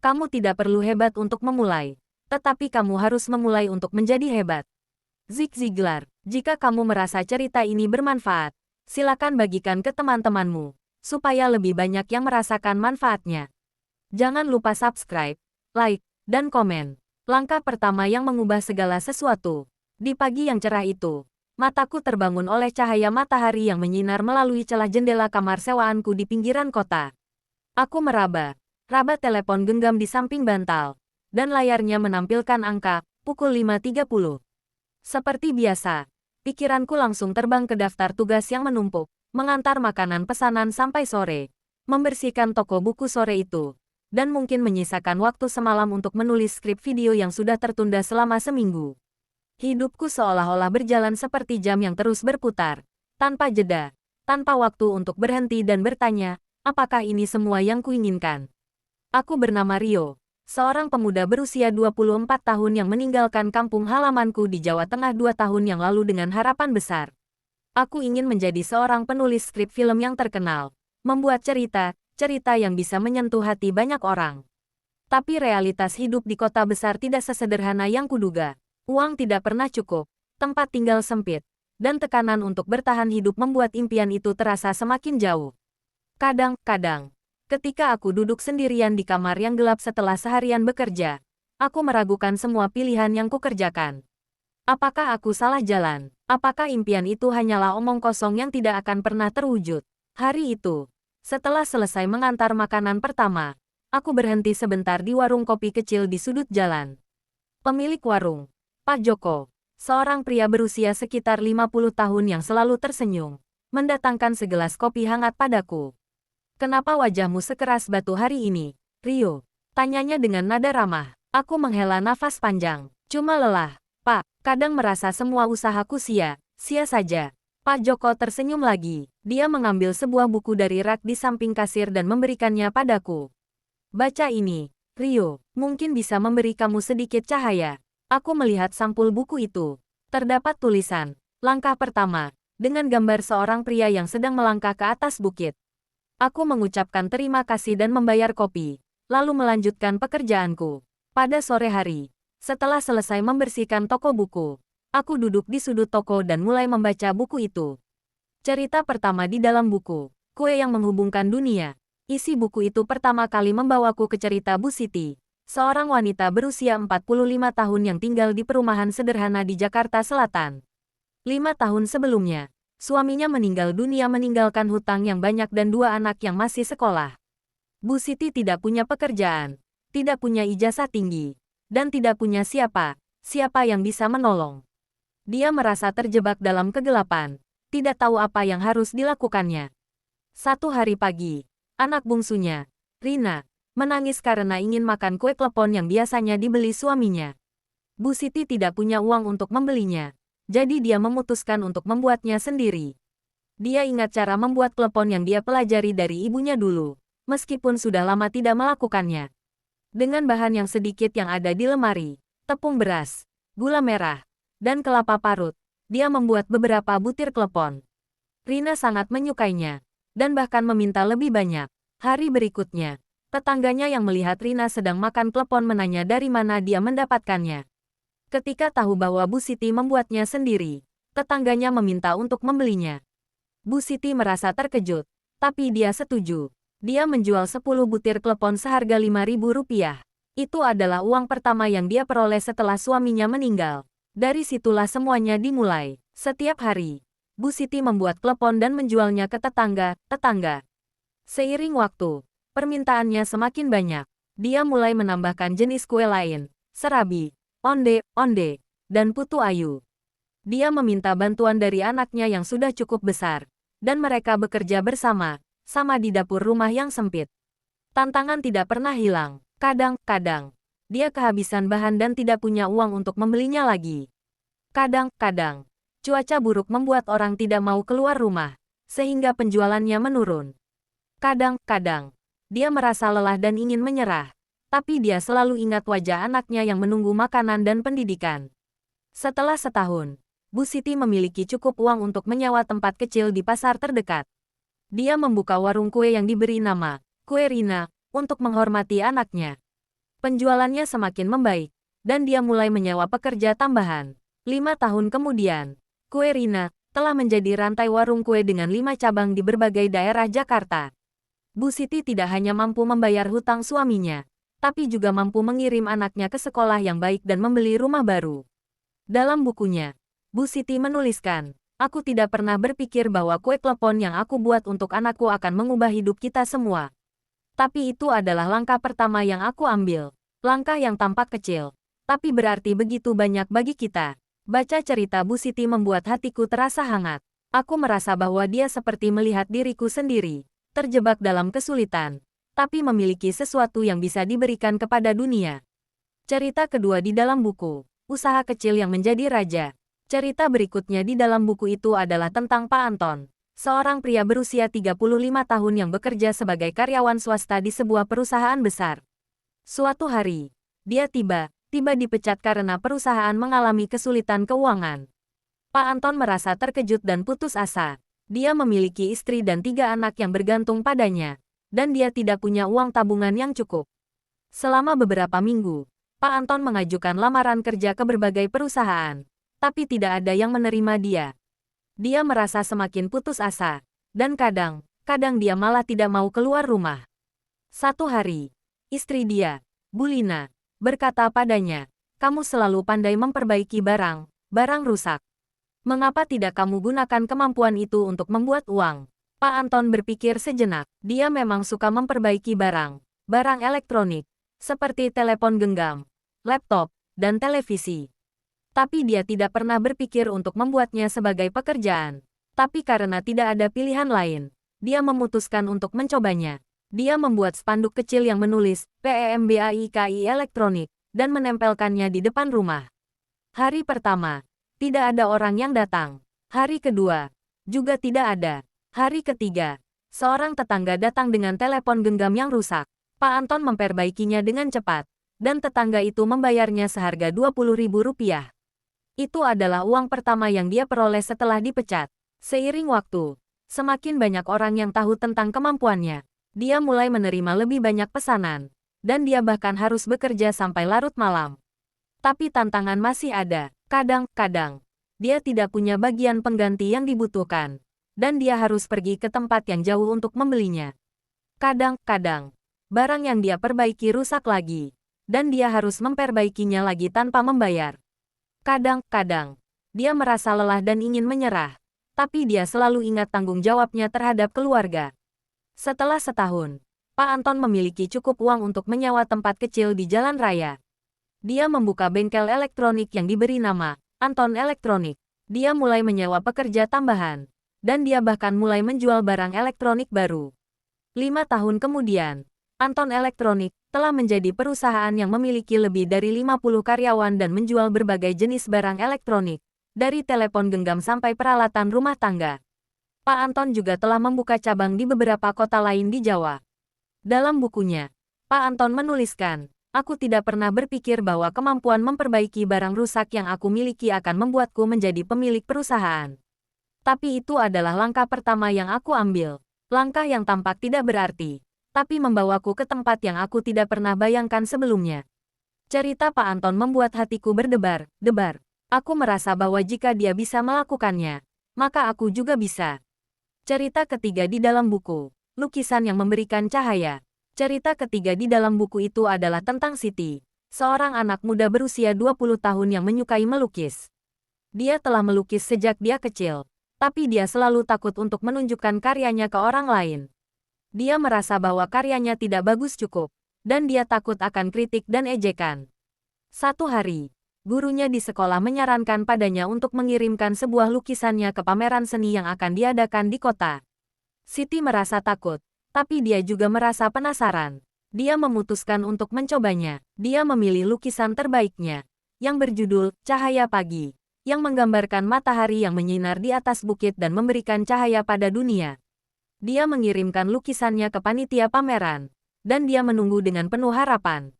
Kamu tidak perlu hebat untuk memulai, tetapi kamu harus memulai untuk menjadi hebat. Zig Ziglar, jika kamu merasa cerita ini bermanfaat, silakan bagikan ke teman-temanmu, supaya lebih banyak yang merasakan manfaatnya. Jangan lupa subscribe, like, dan komen. Langkah pertama yang mengubah segala sesuatu. Di pagi yang cerah itu, mataku terbangun oleh cahaya matahari yang menyinar melalui celah jendela kamar sewaanku di pinggiran kota. Aku meraba telepon genggam di samping bantal, dan layarnya menampilkan angka, pukul 5.30. Seperti biasa, pikiranku langsung terbang ke daftar tugas yang menumpuk, mengantar makanan pesanan sampai sore, membersihkan toko buku sore itu, dan mungkin menyisakan waktu semalam untuk menulis skrip video yang sudah tertunda selama seminggu. Hidupku seolah-olah berjalan seperti jam yang terus berputar, tanpa jeda, tanpa waktu untuk berhenti dan bertanya, apakah ini semua yang kuinginkan? Aku bernama Rio, seorang pemuda berusia 24 tahun yang meninggalkan kampung halamanku di Jawa Tengah 2 tahun yang lalu dengan harapan besar. Aku ingin menjadi seorang penulis skrip film yang terkenal, membuat cerita yang bisa menyentuh hati banyak orang. Tapi realitas hidup di kota besar tidak sesederhana yang kuduga. Uang tidak pernah cukup, tempat tinggal sempit, dan tekanan untuk bertahan hidup membuat impian itu terasa semakin jauh. Kadang-kadang, ketika aku duduk sendirian di kamar yang gelap setelah seharian bekerja, aku meragukan semua pilihan yang kukerjakan. Apakah aku salah jalan? Apakah impian itu hanyalah omong kosong yang tidak akan pernah terwujud? Hari itu, setelah selesai mengantar makanan pertama, aku berhenti sebentar di warung kopi kecil di sudut jalan. Pemilik warung, Pak Joko, seorang pria berusia sekitar 50 tahun yang selalu tersenyum, mendatangkan segelas kopi hangat padaku. Kenapa wajahmu sekeras batu hari ini, Rio? Tanyanya dengan nada ramah. Aku menghela nafas panjang. Cuma lelah, Pak. Kadang merasa semua usahaku sia-sia saja. Pak Joko tersenyum lagi. Dia mengambil sebuah buku dari rak di samping kasir dan memberikannya padaku. Baca ini, Rio. Mungkin bisa memberi kamu sedikit cahaya. Aku melihat sampul buku itu. Terdapat tulisan, langkah pertama, dengan gambar seorang pria yang sedang melangkah ke atas bukit. Aku mengucapkan terima kasih dan membayar kopi, lalu melanjutkan pekerjaanku. Pada sore hari, setelah selesai membersihkan toko buku, aku duduk di sudut toko dan mulai membaca buku itu. Cerita pertama di dalam buku, Kue yang Menghubungkan Dunia. Isi buku itu pertama kali membawaku ke cerita Bu Siti, seorang wanita berusia 45 tahun yang tinggal di perumahan sederhana di Jakarta Selatan. 5 tahun sebelumnya, suaminya meninggal dunia meninggalkan hutang yang banyak dan 2 anak yang masih sekolah. Bu Siti tidak punya pekerjaan, tidak punya ijazah tinggi, dan tidak punya siapa yang bisa menolong. Dia merasa terjebak dalam kegelapan, tidak tahu apa yang harus dilakukannya. Satu hari pagi, anak bungsunya, Rina, menangis karena ingin makan kue klepon yang biasanya dibeli suaminya. Bu Siti tidak punya uang untuk membelinya, jadi dia memutuskan untuk membuatnya sendiri. Dia ingat cara membuat klepon yang dia pelajari dari ibunya dulu, meskipun sudah lama tidak melakukannya. Dengan bahan yang sedikit yang ada di lemari, tepung beras, gula merah, dan kelapa parut, dia membuat beberapa butir klepon. Rina sangat menyukainya, dan bahkan meminta lebih banyak. Hari berikutnya, tetangganya yang melihat Rina sedang makan klepon menanya dari mana dia mendapatkannya. Ketika tahu bahwa Bu Siti membuatnya sendiri, tetangganya meminta untuk membelinya. Bu Siti merasa terkejut, tapi dia setuju. Dia menjual 10 butir klepon seharga Rp5.000. Itu adalah uang pertama yang dia peroleh setelah suaminya meninggal. Dari situlah semuanya dimulai. Setiap hari, Bu Siti membuat klepon dan menjualnya ke tetangga. Seiring waktu, permintaannya semakin banyak. Dia mulai menambahkan jenis kue lain, serabi, onde, dan putu ayu. Dia meminta bantuan dari anaknya yang sudah cukup besar, dan mereka bekerja bersama di dapur rumah yang sempit. Tantangan tidak pernah hilang. Kadang-kadang, dia kehabisan bahan dan tidak punya uang untuk membelinya lagi. Kadang-kadang, cuaca buruk membuat orang tidak mau keluar rumah, sehingga penjualannya menurun. Kadang-kadang, dia merasa lelah dan ingin menyerah, tapi dia selalu ingat wajah anaknya yang menunggu makanan dan pendidikan. Setelah setahun, Bu Siti memiliki cukup uang untuk menyewa tempat kecil di pasar terdekat. Dia membuka warung kue yang diberi nama Kue Rina untuk menghormati anaknya. Penjualannya semakin membaik, dan dia mulai menyewa pekerja tambahan. 5 tahun kemudian, Kue Rina telah menjadi rantai warung kue dengan 5 cabang di berbagai daerah Jakarta. Bu Siti tidak hanya mampu membayar hutang suaminya, tapi juga mampu mengirim anaknya ke sekolah yang baik dan membeli rumah baru. Dalam bukunya, Bu Siti menuliskan, "Aku tidak pernah berpikir bahwa kue klepon yang aku buat untuk anakku akan mengubah hidup kita semua. Tapi itu adalah langkah pertama yang aku ambil. Langkah yang tampak kecil, tapi berarti begitu banyak bagi kita." Baca cerita Bu Siti membuat hatiku terasa hangat. Aku merasa bahwa dia seperti melihat diriku sendiri, terjebak dalam kesulitan, tapi memiliki sesuatu yang bisa diberikan kepada dunia. Cerita kedua di dalam buku, Usaha Kecil yang Menjadi Raja. Cerita berikutnya di dalam buku itu adalah tentang Pak Anton, seorang pria berusia 35 tahun yang bekerja sebagai karyawan swasta di sebuah perusahaan besar. Suatu hari, dia tiba dipecat karena perusahaan mengalami kesulitan keuangan. Pak Anton merasa terkejut dan putus asa. Dia memiliki istri dan 3 anak yang bergantung padanya, dan dia tidak punya uang tabungan yang cukup. Selama beberapa minggu, Pak Anton mengajukan lamaran kerja ke berbagai perusahaan, tapi tidak ada yang menerima dia. Dia merasa semakin putus asa, dan kadang dia malah tidak mau keluar rumah. Satu hari, istri dia, Bu Lina, berkata padanya, "Kamu selalu pandai memperbaiki barang rusak. Mengapa tidak kamu gunakan kemampuan itu untuk membuat uang?" Pak Anton berpikir sejenak. Dia memang suka memperbaiki barang elektronik, seperti telepon genggam, laptop, dan televisi. Tapi dia tidak pernah berpikir untuk membuatnya sebagai pekerjaan. Tapi karena tidak ada pilihan lain, dia memutuskan untuk mencobanya. Dia membuat spanduk kecil yang menulis PEMBAIKI elektronik dan menempelkannya di depan rumah. Hari pertama, tidak ada orang yang datang. Hari kedua, juga tidak ada. Hari ketiga, seorang tetangga datang dengan telepon genggam yang rusak. Pak Anton memperbaikinya dengan cepat, dan tetangga itu membayarnya seharga Rp20.000. Itu adalah uang pertama yang dia peroleh setelah dipecat. Seiring waktu, semakin banyak orang yang tahu tentang kemampuannya. Dia mulai menerima lebih banyak pesanan, dan dia bahkan harus bekerja sampai larut malam. Tapi tantangan masih ada. Kadang-kadang, dia tidak punya bagian pengganti yang dibutuhkan, dan dia harus pergi ke tempat yang jauh untuk membelinya. Kadang-kadang, barang yang dia perbaiki rusak lagi, dan dia harus memperbaikinya lagi tanpa membayar. Kadang-kadang, dia merasa lelah dan ingin menyerah, tapi dia selalu ingat tanggung jawabnya terhadap keluarga. Setelah setahun, Pak Anton memiliki cukup uang untuk menyewa tempat kecil di jalan raya. Dia membuka bengkel elektronik yang diberi nama Anton Elektronik. Dia mulai menyewa pekerja tambahan, dan dia bahkan mulai menjual barang elektronik baru. 5 tahun kemudian, Anton Elektronik telah menjadi perusahaan yang memiliki lebih dari 50 karyawan dan menjual berbagai jenis barang elektronik, dari telepon genggam sampai peralatan rumah tangga. Pak Anton juga telah membuka cabang di beberapa kota lain di Jawa. Dalam bukunya, Pak Anton menuliskan, "Aku tidak pernah berpikir bahwa kemampuan memperbaiki barang rusak yang aku miliki akan membuatku menjadi pemilik perusahaan. Tapi itu adalah langkah pertama yang aku ambil. Langkah yang tampak tidak berarti, tapi membawaku ke tempat yang aku tidak pernah bayangkan sebelumnya." Cerita Pak Anton membuat hatiku berdebar-debar. Aku merasa bahwa jika dia bisa melakukannya, maka aku juga bisa. Cerita ketiga di dalam buku, Lukisan yang Memberikan Cahaya. Cerita ketiga di dalam buku itu adalah tentang Siti, seorang anak muda berusia 20 tahun yang menyukai melukis. Dia telah melukis sejak dia kecil, tapi dia selalu takut untuk menunjukkan karyanya ke orang lain. Dia merasa bahwa karyanya tidak bagus cukup, dan dia takut akan kritik dan ejekan. Satu hari, gurunya di sekolah menyarankan padanya untuk mengirimkan sebuah lukisannya ke pameran seni yang akan diadakan di kota. Siti merasa takut, tapi dia juga merasa penasaran. Dia memutuskan untuk mencobanya. Dia memilih lukisan terbaiknya, yang berjudul Cahaya Pagi, yang menggambarkan matahari yang menyinar di atas bukit dan memberikan cahaya pada dunia. Dia mengirimkan lukisannya ke panitia pameran, dan dia menunggu dengan penuh harapan.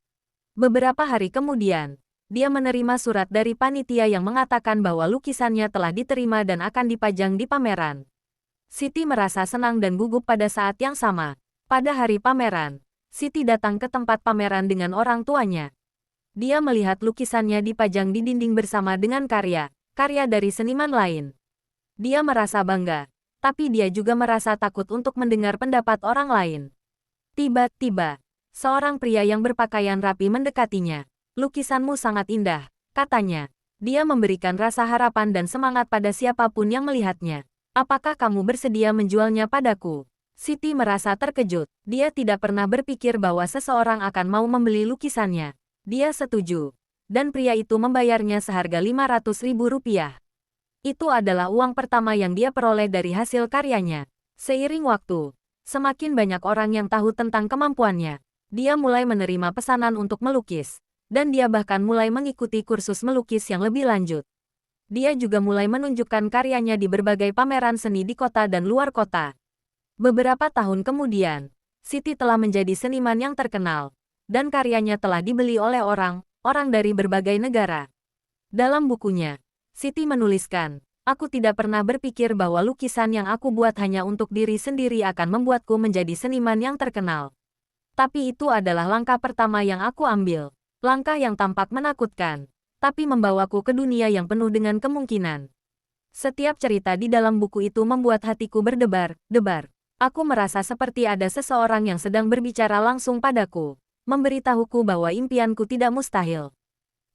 Beberapa hari kemudian, dia menerima surat dari panitia yang mengatakan bahwa lukisannya telah diterima dan akan dipajang di pameran. Siti merasa senang dan gugup pada saat yang sama. Pada hari pameran, Siti datang ke tempat pameran dengan orang tuanya. Dia melihat lukisannya dipajang di dinding bersama dengan karya dari seniman lain. Dia merasa bangga, tapi dia juga merasa takut untuk mendengar pendapat orang lain. Tiba-tiba, seorang pria yang berpakaian rapi mendekatinya. "Lukisanmu sangat indah," katanya. Dia memberikan rasa harapan dan semangat pada siapapun yang melihatnya. "Apakah kamu bersedia menjualnya padaku?" Siti merasa terkejut. Dia tidak pernah berpikir bahwa seseorang akan mau membeli lukisannya. Dia setuju. Dan pria itu membayarnya seharga 500.000 rupiah. Itu adalah uang pertama yang dia peroleh dari hasil karyanya. Seiring waktu, semakin banyak orang yang tahu tentang kemampuannya. Dia mulai menerima pesanan untuk melukis. Dan dia bahkan mulai mengikuti kursus melukis yang lebih lanjut. Dia juga mulai menunjukkan karyanya di berbagai pameran seni di kota dan luar kota. Beberapa tahun kemudian, Siti telah menjadi seniman yang terkenal. Dan karyanya telah dibeli oleh orang dari berbagai negara. Dalam bukunya, Siti menuliskan, "Aku tidak pernah berpikir bahwa lukisan yang aku buat hanya untuk diri sendiri akan membuatku menjadi seniman yang terkenal. Tapi itu adalah langkah pertama yang aku ambil. Langkah yang tampak menakutkan, tapi membawaku ke dunia yang penuh dengan kemungkinan." Setiap cerita di dalam buku itu membuat hatiku berdebar-debar. Aku merasa seperti ada seseorang yang sedang berbicara langsung padaku, memberitahuku bahwa impianku tidak mustahil.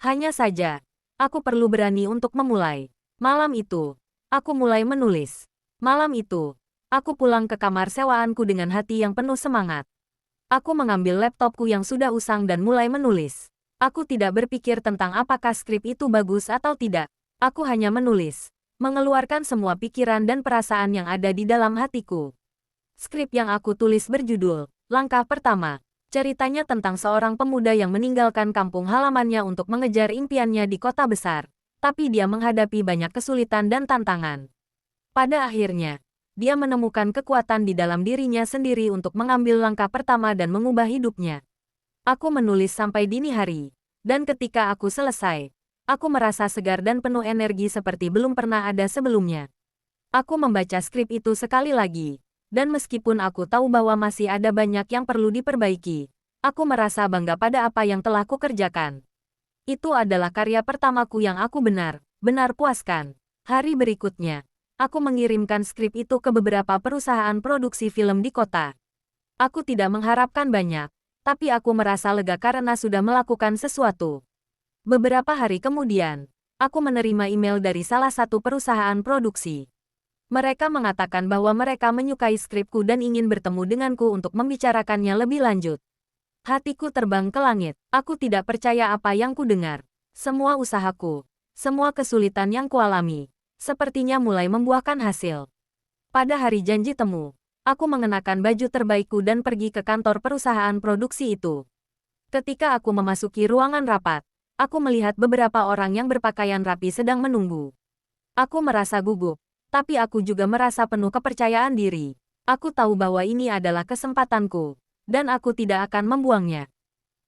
Hanya saja, aku perlu berani untuk memulai. Malam itu, aku mulai menulis. Malam itu, aku pulang ke kamar sewaanku dengan hati yang penuh semangat. Aku mengambil laptopku yang sudah usang dan mulai menulis. Aku tidak berpikir tentang apakah skrip itu bagus atau tidak. Aku hanya menulis, mengeluarkan semua pikiran dan perasaan yang ada di dalam hatiku. Skrip yang aku tulis berjudul, "Langkah Pertama." Ceritanya tentang seorang pemuda yang meninggalkan kampung halamannya untuk mengejar impiannya di kota besar. Tapi dia menghadapi banyak kesulitan dan tantangan. Pada akhirnya, dia menemukan kekuatan di dalam dirinya sendiri untuk mengambil langkah pertama dan mengubah hidupnya. Aku menulis sampai dini hari, dan ketika aku selesai, aku merasa segar dan penuh energi seperti belum pernah ada sebelumnya. Aku membaca skrip itu sekali lagi, dan meskipun aku tahu bahwa masih ada banyak yang perlu diperbaiki, aku merasa bangga pada apa yang telah kukerjakan. Itu adalah karya pertamaku yang aku benar-benar puaskan. Hari berikutnya, aku mengirimkan skrip itu ke beberapa perusahaan produksi film di kota. Aku tidak mengharapkan banyak, tapi aku merasa lega karena sudah melakukan sesuatu. Beberapa hari kemudian, aku menerima email dari salah satu perusahaan produksi. Mereka mengatakan bahwa mereka menyukai skripku dan ingin bertemu denganku untuk membicarakannya lebih lanjut. Hatiku terbang ke langit. Aku tidak percaya apa yang kudengar. Semua usahaku, semua kesulitan yang kualami, sepertinya mulai membuahkan hasil. Pada hari janji temu, aku mengenakan baju terbaikku dan pergi ke kantor perusahaan produksi itu. Ketika aku memasuki ruangan rapat, aku melihat beberapa orang yang berpakaian rapi sedang menunggu. Aku merasa gugup, tapi aku juga merasa penuh kepercayaan diri. Aku tahu bahwa ini adalah kesempatanku, dan aku tidak akan membuangnya.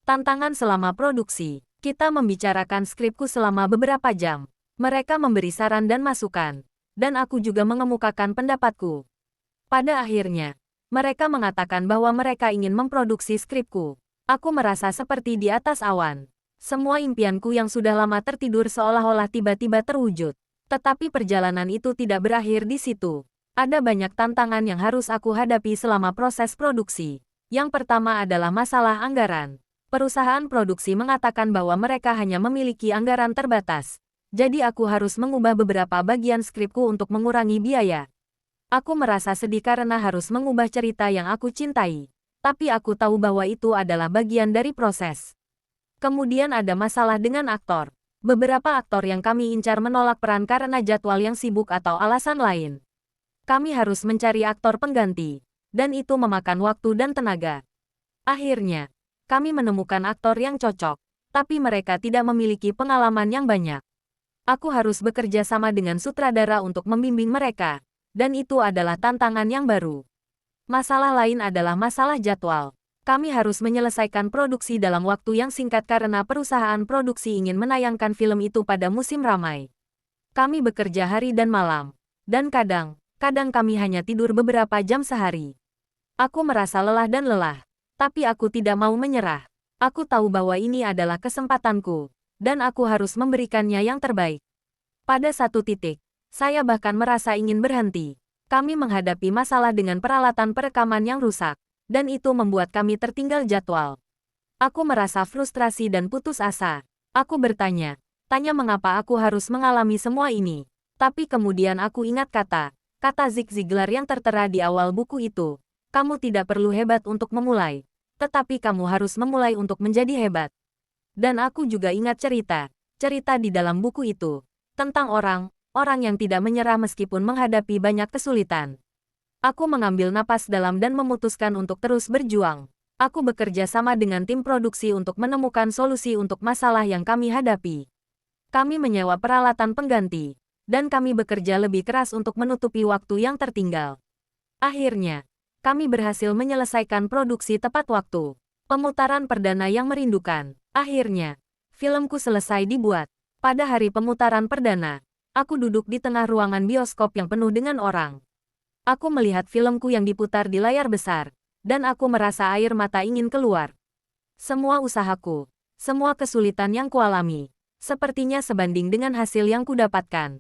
Tantangan selama produksi. Kita membicarakan skripku selama beberapa jam. Mereka memberi saran dan masukan, dan aku juga mengemukakan pendapatku. Pada akhirnya, mereka mengatakan bahwa mereka ingin memproduksi skripku. Aku merasa seperti di atas awan. Semua impianku yang sudah lama tertidur seolah-olah tiba-tiba terwujud. Tetapi perjalanan itu tidak berakhir di situ. Ada banyak tantangan yang harus aku hadapi selama proses produksi. Yang pertama adalah masalah anggaran. Perusahaan produksi mengatakan bahwa mereka hanya memiliki anggaran terbatas. Jadi aku harus mengubah beberapa bagian skripku untuk mengurangi biaya. Aku merasa sedih karena harus mengubah cerita yang aku cintai. Tapi aku tahu bahwa itu adalah bagian dari proses. Kemudian ada masalah dengan aktor. Beberapa aktor yang kami incar menolak peran karena jadwal yang sibuk atau alasan lain. Kami harus mencari aktor pengganti, dan itu memakan waktu dan tenaga. Akhirnya, kami menemukan aktor yang cocok, tapi mereka tidak memiliki pengalaman yang banyak. Aku harus bekerja sama dengan sutradara untuk membimbing mereka, dan itu adalah tantangan yang baru. Masalah lain adalah masalah jadwal. Kami harus menyelesaikan produksi dalam waktu yang singkat karena perusahaan produksi ingin menayangkan film itu pada musim ramai. Kami bekerja hari dan malam, dan kadang kami hanya tidur beberapa jam sehari. Aku merasa lelah. Tapi aku tidak mau menyerah. Aku tahu bahwa ini adalah kesempatanku, dan aku harus memberikannya yang terbaik. Pada satu titik, saya bahkan merasa ingin berhenti. Kami menghadapi masalah dengan peralatan perekaman yang rusak, dan itu membuat kami tertinggal jadwal. Aku merasa frustrasi dan putus asa. Aku bertanya, mengapa aku harus mengalami semua ini. Tapi kemudian aku ingat kata Zig Ziglar yang tertera di awal buku itu. Kamu tidak perlu hebat untuk memulai, tetapi kamu harus memulai untuk menjadi hebat. Dan aku juga ingat cerita di dalam buku itu, tentang orang yang tidak menyerah meskipun menghadapi banyak kesulitan. Aku mengambil napas dalam dan memutuskan untuk terus berjuang. Aku bekerja sama dengan tim produksi untuk menemukan solusi untuk masalah yang kami hadapi. Kami menyewa peralatan pengganti, dan kami bekerja lebih keras untuk menutupi waktu yang tertinggal. Akhirnya, kami berhasil menyelesaikan produksi tepat waktu. Pemutaran perdana yang merindukan. Akhirnya, filmku selesai dibuat. Pada hari pemutaran perdana, aku duduk di tengah ruangan bioskop yang penuh dengan orang. Aku melihat filmku yang diputar di layar besar, dan aku merasa air mata ingin keluar. Semua usahaku, semua kesulitan yang kualami, sepertinya sebanding dengan hasil yang kudapatkan.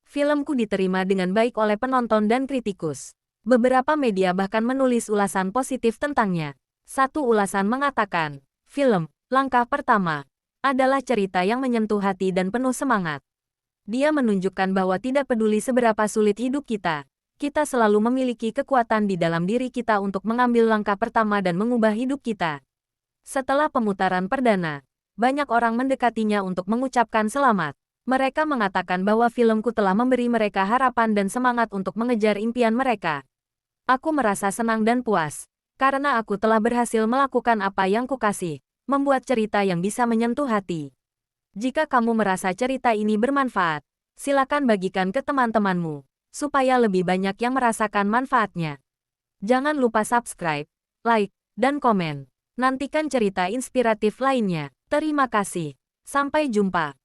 Filmku diterima dengan baik oleh penonton dan kritikus. Beberapa media bahkan menulis ulasan positif tentangnya. Satu ulasan mengatakan, film, langkah pertama, adalah cerita yang menyentuh hati dan penuh semangat. Dia menunjukkan bahwa tidak peduli seberapa sulit hidup kita selalu memiliki kekuatan di dalam diri kita untuk mengambil langkah pertama dan mengubah hidup kita. Setelah pemutaran perdana, banyak orang mendekatinya untuk mengucapkan selamat. Mereka mengatakan bahwa filmku telah memberi mereka harapan dan semangat untuk mengejar impian mereka. Aku merasa senang dan puas, karena aku telah berhasil melakukan apa yang kukasih, membuat cerita yang bisa menyentuh hati. Jika kamu merasa cerita ini bermanfaat, silakan bagikan ke teman-temanmu, supaya lebih banyak yang merasakan manfaatnya. Jangan lupa subscribe, like, dan komen. Nantikan cerita inspiratif lainnya. Terima kasih. Sampai jumpa.